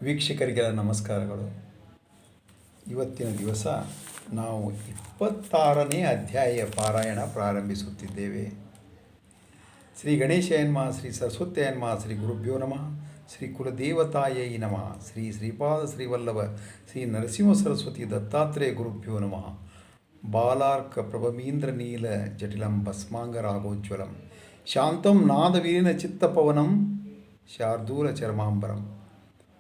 ವೀಕ್ಷಕರಿಗೆಲ್ಲ ನಮಸ್ಕಾರಗಳು. ಇವತ್ತಿನ ದಿವಸ ನಾವು 26ನೇ ಅಧ್ಯಾಯ ಪಾರಾಯಣ ಪ್ರಾರಂಭಿಸುತ್ತಿದ್ದೇವೆ. ಶ್ರೀ ಗಣೇಶಯನ್ಮ, ಶ್ರೀ ಸರಸ್ವತ್ಯಯನ್ಮ, ಶ್ರೀ ಗುರುಭ್ಯೋ ನಮಃ, ಶ್ರೀ ಕುಲದೇವತಾಯೈ ನಮಃ, ಶ್ರೀ ಶ್ರೀಪಾದ ಶ್ರೀವಲ್ಲಭ ಶ್ರೀ ನರಸಿಂಹ ಸರಸ್ವತಿ ದತ್ತಾತ್ರೇಯ ಗುರುಭ್ಯೋ ನಮಃ. ಬಾಲಾರ್ಕ ಪ್ರಭಮೀಂದ್ರ ನೀಲ ಜಟಿಲಂ ಭಸ್ಮಾಂಗರಾಗೋಜ್ವಲಂ ಶಾಂತಂ ನಾದವೀರಿನ ಚಿತ್ತಪವನಂ ಶಾರ್ದೂಲ ಚರ್ಮಾಂಬರಂ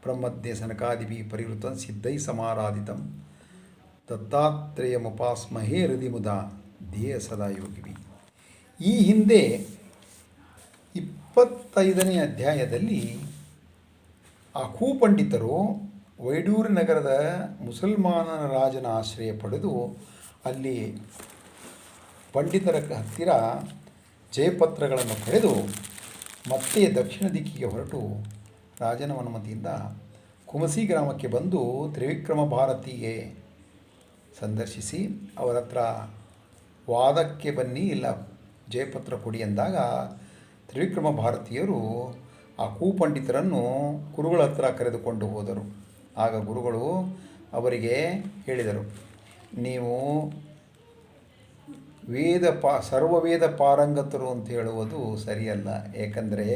ಬ್ರಹ್ಮಜ್ಞ ಸನಕಾದಿಭಿ ಪರಿವೃತಂ ಸಿದ್ಧೈ ಸಮಾರಾಧಿತಂ ದತ್ತಾತ್ರೇಯಮುಪಾಸ್ಮಹೇ ಹೃದಯ ಮುದಾ ಧ್ಯೇಯ ಸದಾ ಯೋಗಿಭಿ. ಈ ಹಿಂದೆ 25ನೇ ಅಧ್ಯಾಯದಲ್ಲಿ ಅಖೂ ಪಂಡಿತರು ವೈಡೂರು ನಗರದ ಮುಸಲ್ಮಾನನ ರಾಜನ ಆಶ್ರಯ ಪಡೆದು ಅಲ್ಲಿ ಪಂಡಿತರ ಹತ್ತಿರ ಜಯಪತ್ರಗಳನ್ನು ಪಡೆದು ಮತ್ತೆ ದಕ್ಷಿಣ ದಿಕ್ಕಿಗೆ ಹೊರಟು ರಾಜನ ಅನುಮತಿಯಿಂದ ಕುಮಸಿ ಗ್ರಾಮಕ್ಕೆ ಬಂದು ತ್ರಿವಿಕ್ರಮ ಭಾರತಿಗೆ ಸಂದರ್ಶಿಸಿ ಅವರ ಹತ್ರ ವಾದಕ್ಕೆ ಬನ್ನಿ, ಇಲ್ಲ ಜಯಪತ್ರ ಕೊಡಿ ಎಂದಾಗ ತ್ರಿವಿಕ್ರಮ ಭಾರತೀಯರು ಆ ಪಂಡಿತರನ್ನು ಗುರುಗಳ ಹತ್ರ ಕರೆದುಕೊಂಡು ಹೋದರು. ಆಗ ಗುರುಗಳು ಅವರಿಗೆ ಹೇಳಿದರು, ನೀವು ಸರ್ವವೇದ ಪಾರಂಗತರು ಅಂತ ಹೇಳುವುದು ಸರಿಯಲ್ಲ. ಏಕೆಂದರೆ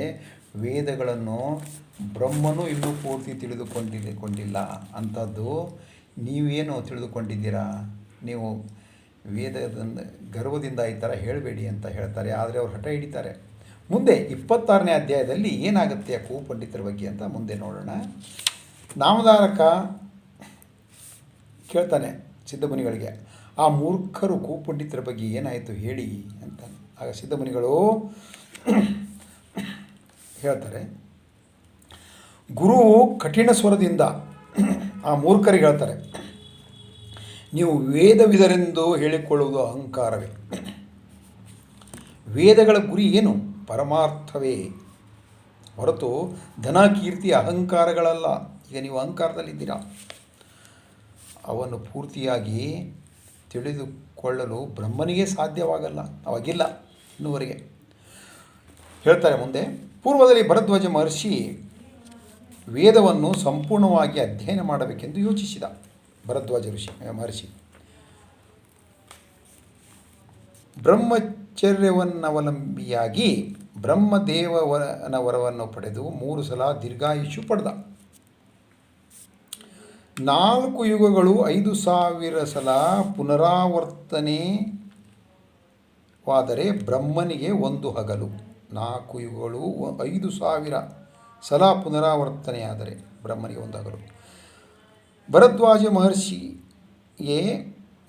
ವೇದಗಳನ್ನು ಬ್ರಹ್ಮನು ಇನ್ನೂ ಪೂರ್ತಿ ತಿಳಿದುಕೊಂಡಿಲ್ಲ. ಅಂಥದ್ದು ನೀವೇನು ತಿಳಿದುಕೊಂಡಿದ್ದೀರಾ? ನೀವು ವೇದದಿಂದ ಗರ್ವದಿಂದ ಈ ಥರ ಹೇಳಬೇಡಿ ಅಂತ ಹೇಳ್ತಾರೆ. ಆದರೆ ಅವರು ಹಠ ಹಿಡಿತಾರೆ. ಮುಂದೆ 26ನೇ ಅಧ್ಯಾಯದಲ್ಲಿ ಏನಾಗುತ್ತೆ ಆ ಪಂಡಿತರ ಬಗ್ಗೆ ಅಂತ ಮುಂದೆ ನೋಡೋಣ. ನಾಮಧಾರಕ ಕೇಳ್ತಾನೆ ಸಿದ್ಧಮುನಿಗಳಿಗೆ, ಆ ಮೂರ್ಖರು ಪಂಡಿತರ ಬಗ್ಗೆ ಏನಾಯಿತು ಹೇಳಿ ಅಂತ. ಆಗ ಸಿದ್ಧಮುನಿಗಳು ಹೇಳ್ತಾರೆ, ಗುರು ಕಠಿಣ ಸ್ವರದಿಂದ ಆ ಮೂರ್ಖರಿಗೆ ಹೇಳ್ತಾರೆ, ನೀವು ವೇದವಿದರೆಂದು ಹೇಳಿಕೊಳ್ಳುವುದು ಅಹಂಕಾರವೇ. ವೇದಗಳ ಗುರಿ ಏನು? ಪರಮಾರ್ಥವೇ ಹೊರತು ಧನ ಕೀರ್ತಿ ಅಹಂಕಾರಗಳಲ್ಲ. ಈಗ ನೀವು ಅಹಂಕಾರದಲ್ಲಿದ್ದೀರಾ. ಅವನ್ನು ಪೂರ್ತಿಯಾಗಿ ತಿಳಿದುಕೊಳ್ಳಲು ಬ್ರಹ್ಮನಿಗೆ ಸಾಧ್ಯವಾಗಲ್ಲ, ಅವಾಗಿಲ್ಲ ಇನ್ನುವರೆಗೆ. ಹೇಳ್ತಾರೆ ಮುಂದೆ, ಪೂರ್ವದಲ್ಲಿ ಭರದ್ವಾಜ ಮಹರ್ಷಿ ವೇದವನ್ನು ಸಂಪೂರ್ಣವಾಗಿ ಅಧ್ಯಯನ ಮಾಡಬೇಕೆಂದು ಯೋಚಿಸಿದ. ಭರದ್ವಾಜ ಮಹರ್ಷಿ ಬ್ರಹ್ಮಚರ್ಯವನ್ನವಲಂಬಿಯಾಗಿ ಬ್ರಹ್ಮದೇವನ ವರವನ್ನು ಪಡೆದು 3 ಸಲ ದೀರ್ಘಾಯುಷ್ಯು ಪಡೆದ. 4 ಯುಗಗಳು 5,000 ಸಲ ಪುನರಾವರ್ತನೆವಾದರೆ ಬ್ರಹ್ಮನಿಗೆ ಒಂದು ಹಗಲು. 4 ಯುಗಗಳು 5,000 ಸಲ ಪುನರಾವರ್ತನೆಯಾದರೆ ಬ್ರಹ್ಮನಿಗೆ ಒಂದು ಹಗಲು. ಭರದ್ವಾಜ ಮಹರ್ಷಿಯೇ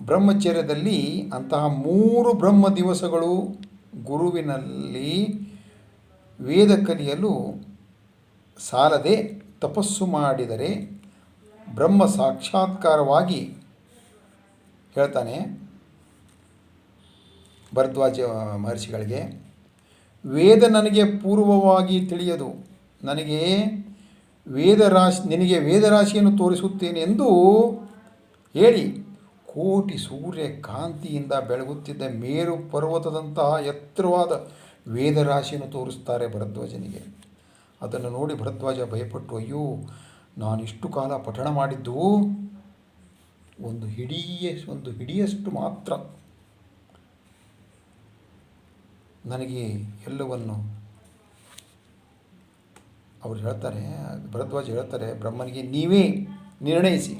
ಬ್ರಹ್ಮಚರ್ಯದಲ್ಲಿ ಅಂತಹ 3 ಬ್ರಹ್ಮ ದಿವಸಗಳು ಗುರುವಿನಲ್ಲಿ ವೇದ ಕಲಿಯಲು ಸಾಲದೆ ತಪಸ್ಸು ಮಾಡಿದರೆ ಬ್ರಹ್ಮ ಸಾಕ್ಷಾತ್ಕಾರವಾಗಿ ಹೇಳ್ತಾನೆ ಭರದ್ವಾಜ ಮಹರ್ಷಿಗಳಿಗೆ, ವೇದ ನನಗೆ ಪೂರ್ವವಾಗಿ ತಿಳಿಯದು, ನಿನಗೆ ವೇದರಾಶಿಯನ್ನು ತೋರಿಸುತ್ತೇನೆ ಎಂದು ಹೇಳಿ ಕೋಟಿ ಸೂರ್ಯ ಕಾಂತಿಯಿಂದ ಬೆಳಗುತ್ತಿದ್ದ ಮೇರು ಪರ್ವತದಂತಹ ಎತ್ತರವಾದ ವೇದರಾಶಿಯನ್ನು ತೋರಿಸ್ತಾರೆ ಭರದ್ವಾಜನಿಗೆ. ಅದನ್ನು ನೋಡಿ ಭರದ್ವಾಜ ಭಯಪಟ್ಟು, ಅಯ್ಯೋ, ನಾನಿಷ್ಟು ಕಾಲ ಪಠಣ ಮಾಡಿದ್ದು ಒಂದು ಹಿಡಿಯಷ್ಟು ಮಾತ್ರ, ನನಗೆ ಎಲ್ಲವನ್ನು ಅವರು ಹೇಳ್ತಾರೆ. ಭರದ್ವಾಜ ಹೇಳ್ತಾರೆ ಬ್ರಹ್ಮನಿಗೆ, ನೀವೇ ನಿರ್ಣಯಿಸಿ,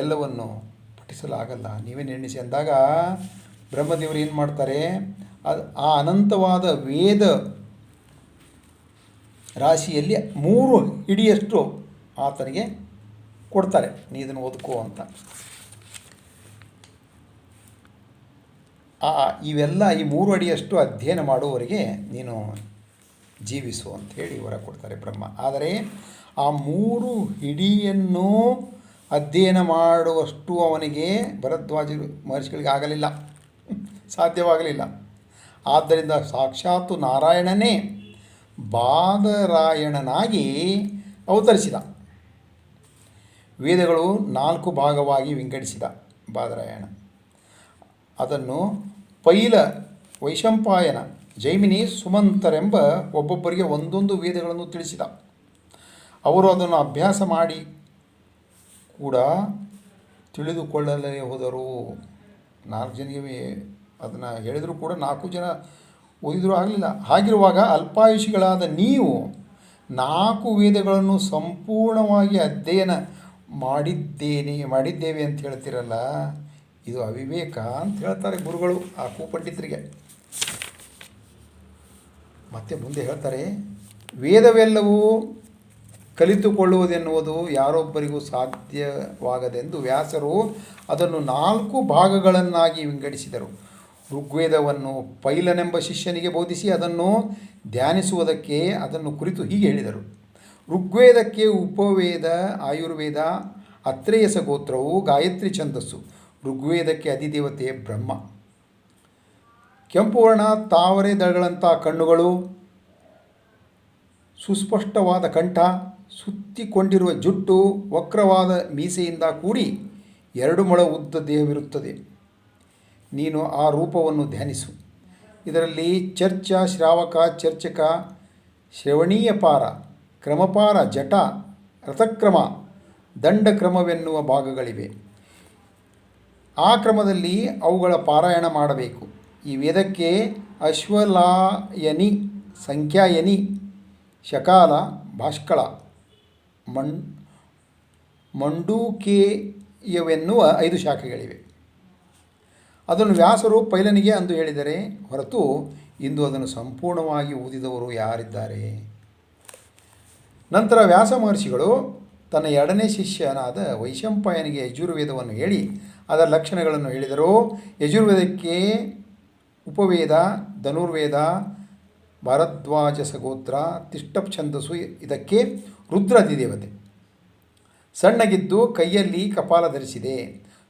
ಎಲ್ಲವನ್ನು ಪಠಿಸಲಾಗಲ್ಲ, ನೀವೇ ನಿರ್ಣಯಿಸಿ ಅಂದಾಗ ಬ್ರಹ್ಮದೇವರು ಏನು ಮಾಡ್ತಾರೆ, ಆ ಅನಂತವಾದ ವೇದ ರಾಶಿಯಲ್ಲಿ 3 ಹಿಡಿಯಷ್ಟು ಆತನಿಗೆ ಕೊಡ್ತಾರೆ, ನೀ ಇದನ್ನು ಓದ್ಕೋ ಅಂತ. ಇವೆಲ್ಲ ಈ 3 ಅಡಿಯಷ್ಟು ಅಧ್ಯಯನ ಮಾಡುವವರೆಗೆ ನೀನು ಜೀವಿಸು ಅಂಥೇಳಿ ವರ ಕೊಡ್ತಾರೆ ಬ್ರಹ್ಮ. ಆದರೆ ಆ 3 ಹಿಡಿಯನ್ನು ಅಧ್ಯಯನ ಮಾಡುವಷ್ಟು ಅವನಿಗೆ ಭರದ್ವಾಜ ಮಹರ್ಷಿಗಳಿಗೆ ಆಗಲಿಲ್ಲ, ಸಾಧ್ಯವಾಗಲಿಲ್ಲ. ಆದ್ದರಿಂದ ಸಾಕ್ಷಾತ್ತು ನಾರಾಯಣನೇ ಬಾದರಾಯಣನಾಗಿ ಅವತರಿಸಿದ. ವೇದಗಳು 4 ಭಾಗವಾಗಿ ವಿಂಗಡಿಸಿದ ಬಾದರಾಯಣ. ಅದನ್ನು ಪೈಲ, ವೈಶಂಪಾಯನ, ಜೈಮಿನಿ, ಸುಮಂತರೆಂಬ ಒಬ್ಬೊಬ್ಬರಿಗೆ ಒಂದೊಂದು ವೇದಗಳನ್ನು ತಿಳಿಸಿದ. ಅವರು ಅದನ್ನು ಅಭ್ಯಾಸ ಮಾಡಿ ಕೂಡ ತಿಳಿದುಕೊಳ್ಳಲೇ ಹೋದರು. 4 ಜನರಿಗೆ ಅದನ್ನು ಹೇಳಿದರೂ ಕೂಡ 4 ಜನ ಓದಿದರೂ ಆಗಲಿಲ್ಲ. ಹಾಗಿರುವಾಗ ಅಲ್ಪಾಯುಷಿಗಳಾದ ನೀವು 4 ವೇದಗಳನ್ನು ಸಂಪೂರ್ಣವಾಗಿ ಅಧ್ಯಯನ ಮಾಡಿದ್ದೇವೆ ಅಂತ ಹೇಳ್ತಿರಲ್ಲ, ಇದು ಅವಿವೇಕ ಅಂತ ಹೇಳ್ತಾರೆ ಗುರುಗಳು ಆ ಕೂಪಂಡಿತರಿಗೆ. ಮತ್ತೆ ಮುಂದೆ ಹೇಳ್ತಾರೆ, ವೇದವೆಲ್ಲವೂ ಕಲಿತುಕೊಳ್ಳುವುದೆನ್ನುವುದು ಯಾರೊಬ್ಬರಿಗೂ ಸಾಧ್ಯವಾಗದೆಂದು ವ್ಯಾಸರು ಅದನ್ನು 4 ಭಾಗಗಳನ್ನಾಗಿ ವಿಂಗಡಿಸಿದರು. ಋಗ್ವೇದವನ್ನು ಪೈಲನೆಂಬ ಶಿಷ್ಯನಿಗೆ ಬೋಧಿಸಿ ಅದನ್ನು ಧ್ಯಾನಿಸುವುದಕ್ಕೆ ಅದನ್ನು ಕುರಿತು ಹೀಗೆ ಹೇಳಿದರು. ಋಗ್ವೇದಕ್ಕೆ ಉಪವೇದ, ಆಯುರ್ವೇದ, ಅತ್ರೇಯಸ ಗೋತ್ರವು, ಗಾಯತ್ರಿ ಛಂದಸ್ಸು. ಋಗ್ವೇದಕ್ಕೆ ಅಧಿದೇವತೆ ಬ್ರಹ್ಮ. ಕೆಂಪು ವರ್ಣ, ತಾವರೆ ದಳಗಳಂಥ ಕಣ್ಣುಗಳು, ಸುಸ್ಪಷ್ಟವಾದ ಕಂಠ, ಸುತ್ತಿಕೊಂಡಿರುವ ಜುಟ್ಟು, ವಕ್ರವಾದ ಮೀಸೆಯಿಂದ ಕೂಡಿ 2 ಮೊಳ ಉದ್ದ ದೇಹವಿರುತ್ತದೆ. ನೀನು ಆ ರೂಪವನ್ನು ಧ್ಯಾನಿಸು. ಇದರಲ್ಲಿ ಚರ್ಚ, ಶ್ರಾವಕ, ಚರ್ಚಕ, ಶ್ರವಣೀಯಪಾರ, ಕ್ರಮಪಾರ, ಜಟ, ರಥಕ್ರಮ, ದಂಡಕ್ರಮವೆನ್ನುವ ಭಾಗಗಳಿವೆ. ಆ ಕ್ರಮದಲ್ಲಿ ಅವುಗಳ ಪಾರಾಯಣ ಮಾಡಬೇಕು. ಈ ವೇದಕ್ಕೆ ಅಶ್ವಲಾಯನಿ, ಸಂಖ್ಯಾಯನಿ, ಶಕಾಲ, ಭಾಷ್ಕಳ, ಮಂಡೂಕೇಯವೆನ್ನುವ 5 ಶಾಖೆಗಳಿವೆ. ಅದನ್ನು ವ್ಯಾಸರು ಪೈಲನಿಗೆ ಅಂದು ಹೇಳಿದರೆ ಹೊರತು ಇಂದು ಅದನ್ನು ಸಂಪೂರ್ಣವಾಗಿ ಓದಿದವರು ಯಾರಿದ್ದಾರೆ? ನಂತರ ವ್ಯಾಸ ಮಹರ್ಷಿಗಳು ತನ್ನ 2ನೇ ಶಿಷ್ಯನಾದ ವೈಶಂಪಾಯನಿಗೆ ಯಜುರ್ವೇದವನ್ನು ಹೇಳಿ ಅದರ ಲಕ್ಷಣಗಳನ್ನು ಹೇಳಿದರು. ಯಜುರ್ವೇದಕ್ಕೆ ಉಪವೇದ, ಧನುರ್ವೇದ, ಭಾರದ್ವಾಜಸ ಗೋತ್ರ, ತಿಷ್ಟಪ್ ಛಂದಸ್ಸು. ಇದಕ್ಕೆ ರುದ್ರ ಅಧಿದೇವತೆ. ಸಣ್ಣಗಿದ್ದು ಕೈಯಲ್ಲಿ ಕಪಾಲ ಧರಿಸಿದೆ.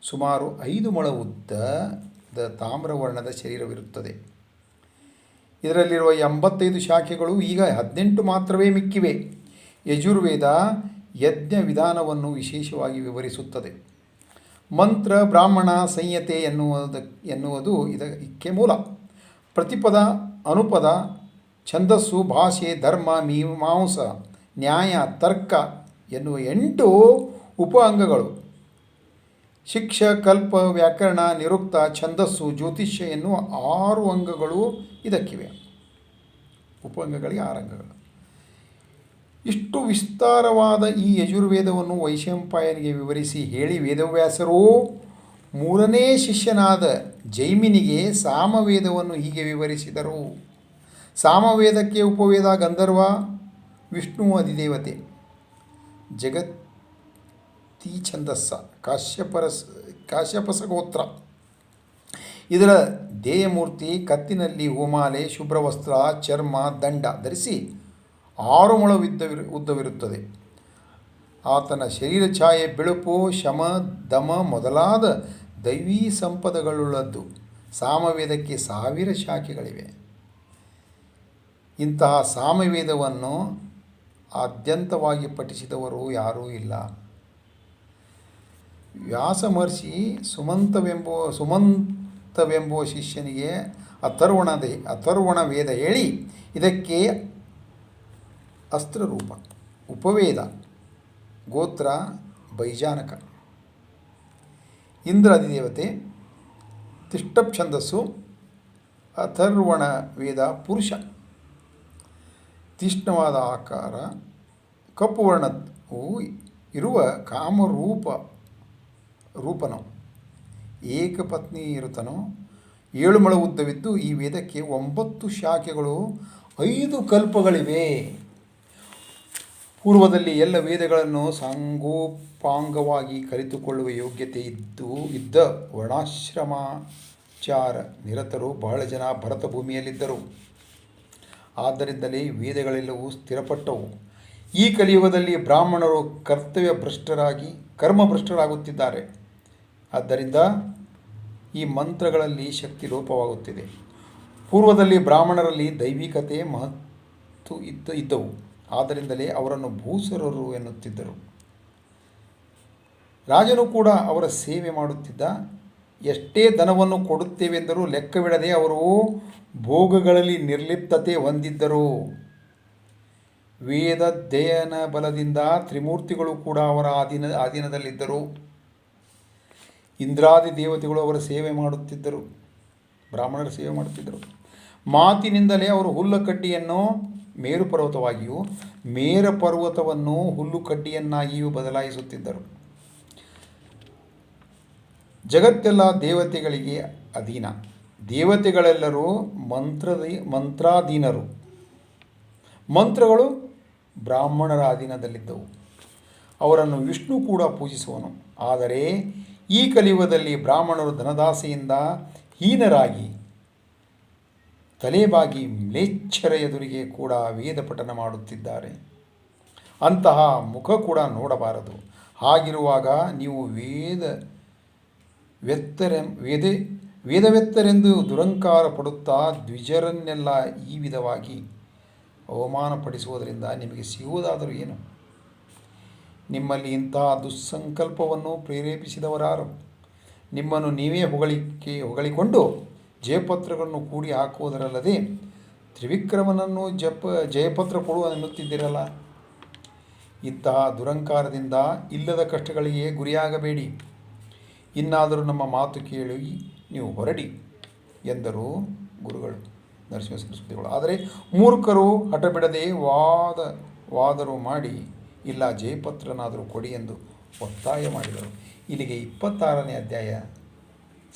ಸುಮಾರು 5 ಮೊಳ ಉದ್ದದ ತಾಮ್ರವರ್ಣದ ಶರೀರವಿರುತ್ತದೆ. ಇದರಲ್ಲಿರುವ 85 ಶಾಖೆಗಳು ಈಗ 18 ಮಾತ್ರವೇ ಮಿಕ್ಕಿವೆ. ಯಜುರ್ವೇದ ಯಜ್ಞ ವಿಧಾನವನ್ನು ವಿಶೇಷವಾಗಿ ವಿವರಿಸುತ್ತದೆ. ಮಂತ್ರ, ಬ್ರಾಹ್ಮಣ, ಸಂಹಿತೆ ಎನ್ನುವುದು ಇದಕ್ಕೆ ಮೂಲ. ಪ್ರತಿಪದ, ಅನುಪದ, ಛಂದಸ್ಸು, ಭಾಷೆ, ಧರ್ಮ, ಮೀಮಾಂಸ, ನ್ಯಾಯ, ತರ್ಕ ಎನ್ನುವ 8 ಉಪ ಅಂಗಗಳು. ಶಿಕ್ಷ, ಕಲ್ಪ, ವ್ಯಾಕರಣ, ನಿರುಕ್ತ, ಛಂದಸ್ಸು, ಜ್ಯೋತಿಷ್ಯ ಎನ್ನುವ 6 ಅಂಗಗಳು ಇದಕ್ಕಿವೆ. ಉಪ ಅಂಗಗಳಿಗೆ 6 ಅಂಗಗಳು. ಇಷ್ಟು ವಿಸ್ತಾರವಾದ ಈ ಯಜುರ್ವೇದವನ್ನು ವೈಶಂಪಾಯನಿಗೆ ವಿವರಿಸಿ ಹೇಳಿ ವೇದವ್ಯಾಸರು 3ನೇ ಶಿಷ್ಯನಾದ ಜೈಮಿನಿಗೆ ಸಾಮವೇದವನ್ನು ಹೀಗೆ ವಿವರಿಸಿದರು. ಸಾಮವೇದಕ್ಕೆ ಉಪವೇದ, ಗಂಧರ್ವ, ವಿಷ್ಣು ಅಧಿದೇವತೆ, ಜಗತಿ ಛಂದಸ್ಸ, ಕಾಶ್ಯಪಸ ಗೋತ್ರ. ಇದರ ಧ್ಯೇಯಮೂರ್ತಿ ಕತ್ತಿನಲ್ಲಿ ಹೂಮಾಲೆ, ಶುಭ್ರವಸ್ತ್ರ, ಚರ್ಮ, ದಂಡ ಧರಿಸಿ 6 ಮೊಳ ಉದ್ದವಿರುತ್ತದೆ. ಆತನ ಶರೀರ ಛಾಯೆ ಬಿಳುಪು, ಶಮ, ದಮ ಮೊದಲಾದ ದೈವೀ ಸಂಪದಗಳುಳ್ಳದ್ದು. ಸಾಮವೇದಕ್ಕೆ 1000 ಶಾಖೆಗಳಿವೆ. ಇಂತಹ ಸಾಮವೇದವನ್ನು ಆದ್ಯಂತವಾಗಿ ಪಠಿಸಿದವರು ಯಾರೂ ಇಲ್ಲ. ವ್ಯಾಸ ಮಹರ್ಷಿ ಸುಮಂತವೆಂಬುವ ಶಿಷ್ಯನಿಗೆ ಅಥರ್ವಣ ವೇದ ಹೇಳಿ ಇದಕ್ಕೆ ಅಸ್ತ್ರರೂಪ, ಉಪವೇದ, ಗೋತ್ರ, ಬೈಜಾನಕ, ಇಂದ್ರ ಅಧಿದೇವತೆ, ತಿಷ್ಟಪ್ ಛಂದಸ್ಸು, ಅಥರ್ವಣ ವೇದ ಪುರುಷ, ತೀಕ್ಷ್ಣವಾದ ಆಕಾರ, ಕಪ್ಪು ವರ್ಣವು ಇರುವ ರೂಪನು, ಏಕಪತ್ನಿ ಇರುತ್ತನೋ, 7 ಮೊಳ ಉದ್ದವಿದ್ದು ಈ ವೇದಕ್ಕೆ 9 ಶಾಖೆಗಳು, 5 ಕಲ್ಪಗಳಿವೆ. ಪೂರ್ವದಲ್ಲಿ ಎಲ್ಲ ವೇದಗಳನ್ನು ಸಾಂಗೋಪಾಂಗವಾಗಿ ಕಲಿತುಕೊಳ್ಳುವ ಯೋಗ್ಯತೆ ಇದ್ದ ವರ್ಣಾಶ್ರಮಾಚಾರ ನಿರತರು ಬಹಳ ಜನ ಭರತ ಭೂಮಿಯಲ್ಲಿದ್ದರು. ಆದ್ದರಿಂದಲೇ ವೇದಗಳೆಲ್ಲವೂ ಸ್ಥಿರಪಟ್ಟವು. ಈ ಕಲಿಯುಗದಲ್ಲಿ ಬ್ರಾಹ್ಮಣರು ಕರ್ಮಭ್ರಷ್ಟರಾಗುತ್ತಿದ್ದಾರೆ. ಆದ್ದರಿಂದ ಈ ಮಂತ್ರಗಳಲ್ಲಿ ಶಕ್ತಿ ಲೋಪವಾಗುತ್ತಿದೆ. ಪೂರ್ವದಲ್ಲಿ ಬ್ರಾಹ್ಮಣರಲ್ಲಿ ದೈವಿಕತೆ ಮಹತ್ತು ಇದ್ದವು. ಆದ್ದರಿಂದಲೇ ಅವರನ್ನು ಭೂಸುರರು ಎನ್ನುತ್ತಿದ್ದರು. ರಾಜನು ಕೂಡ ಅವರ ಸೇವೆ ಮಾಡುತ್ತಿದ್ದ. ಎಷ್ಟೇ ಧನವನ್ನು ಕೊಡುತ್ತೇವೆಂದರೂ ಲೆಕ್ಕವಿಡದೆ ಅವರು ಭೋಗಗಳಲ್ಲಿ ನಿರ್ಲಿಪ್ತತೆ ಹೊಂದಿದ್ದರು. ವೇದಾಧ್ಯಯನ ಬಲದಿಂದ ತ್ರಿಮೂರ್ತಿಗಳು ಕೂಡ ಅವರ ಅಧೀನದಲ್ಲಿದ್ದರು. ಇಂದ್ರಾದಿ ದೇವತೆಗಳು ಅವರ ಸೇವೆ ಮಾಡುತ್ತಿದ್ದರು, ಬ್ರಾಹ್ಮಣರ ಸೇವೆ ಮಾಡುತ್ತಿದ್ದರು. ಮಾತಿನಿಂದಲೇ ಅವರು ಹುಲ್ಲುಕಡ್ಡಿಯನ್ನು ಮೇರು ಪರ್ವತವಾಗಿಯೂ ಮೇರು ಪರ್ವತವನ್ನು ಹುಲ್ಲುಕಡ್ಡಿಯನ್ನಾಗಿಯೂ ಬದಲಾಯಿಸುತ್ತಿದ್ದರು. ಜಗತ್ತೆಲ್ಲ ದೇವತೆಗಳಿಗೆ ಅಧೀನ. ದೇವತೆಗಳೆಲ್ಲರೂ ಮಂತ್ರಾಧೀನರು. ಮಂತ್ರಗಳು ಬ್ರಾಹ್ಮಣರ ಅಧೀನದಲ್ಲಿದ್ದವು. ಅವರನ್ನು ವಿಷ್ಣು ಕೂಡ ಪೂಜಿಸುವನು. ಆದರೆ ಈ ಕಲಿಯುಗದಲ್ಲಿ ಬ್ರಾಹ್ಮಣರು ಧನದಾಸೆಯಿಂದ ಹೀನರಾಗಿ ತಲೆಬಾಗಿ ಮ್ಲೇಚ್ಛರ ಎದುರಿಗೆ ಕೂಡ ವೇದ ಪಠನ ಮಾಡುತ್ತಿದ್ದಾರೆ. ಅಂತಹ ಮುಖ ಕೂಡ ನೋಡಬಾರದು. ಹಾಗಿರುವಾಗ ನೀವು ವೇದವೆತ್ತರೆಂದು ದುರಂಕಾರ ಪಡುತ್ತಾ ದ್ವಿಜರನ್ನೆಲ್ಲ ಈ ವಿಧವಾಗಿ ಅವಮಾನಪಡಿಸುವುದರಿಂದ ನಿಮಗೆ ಸಿಗುವುದಾದರೂ ಏನು? ನಿಮ್ಮಲ್ಲಿ ಇಂತಹ ದುಸ್ಸಂಕಲ್ಪವನ್ನು ಪ್ರೇರೇಪಿಸಿದವರಾರು? ನಿಮ್ಮನ್ನು ನೀವೇ ಹೊಗಳಿಕೊಂಡು ಜಯಪತ್ರಗಳನ್ನು ಕೂಡಿ ಹಾಕುವುದರಲ್ಲದೆ ತ್ರಿವಿಕ್ರಮನನ್ನು ಜಯಪತ್ರ ಕೊಡು ಅನ್ನುತ್ತಿದ್ದಿರಲ್ಲ. ಇಂತಹ ದುರಂಕಾರದಿಂದ ಇಲ್ಲದ ಕಷ್ಟಗಳಿಗೆ ಗುರಿಯಾಗಬೇಡಿ. ಇನ್ನಾದರೂ ನಮ್ಮ ಮಾತು ಕೇಳಿ ನೀವು ಹೊರಡಿ ಎಂದರು ಗುರುಗಳು, ನರಸಿಂಹ ಸರಸ್ವತಿಗಳು. ಆದರೆ ಮೂರ್ಖರು ಹಠ ಬಿಡದೆ ವಾದರು ಮಾಡಿ ಇಲ್ಲ ಜಯಪತ್ರನಾದರೂ ಕೊಡಿ ಎಂದು ಒತ್ತಾಯ ಮಾಡಿದರು. ಇಲ್ಲಿಗೆ 26ನೇ ಅಧ್ಯಾಯ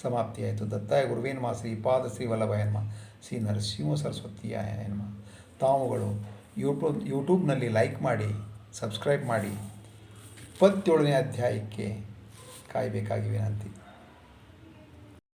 ಸಮಾಪ್ತಿಯಾಯಿತು. ದತ್ತಾಯ ಗುರುವೇ ನಮಃ. ಶ್ರೀಪಾದ ಶ್ರೀ ವಲ್ಲಭಾಯ ನಮಃ. ಶ್ರೀ ನರಸಿಂಹ ಸರಸ್ವತಿಯಾಯ ನಮಃ. ತಾವುಗಳು ಯೂಟ್ಯೂಬ್ನಲ್ಲಿ ಲೈಕ್ ಮಾಡಿ, ಸಬ್ಸ್ಕ್ರೈಬ್ ಮಾಡಿ. 27ನೇ ಅಧ್ಯಾಯಕ್ಕೆ ಕಾಯಬೇಕಾಗಿ ವಿನಂತಿ.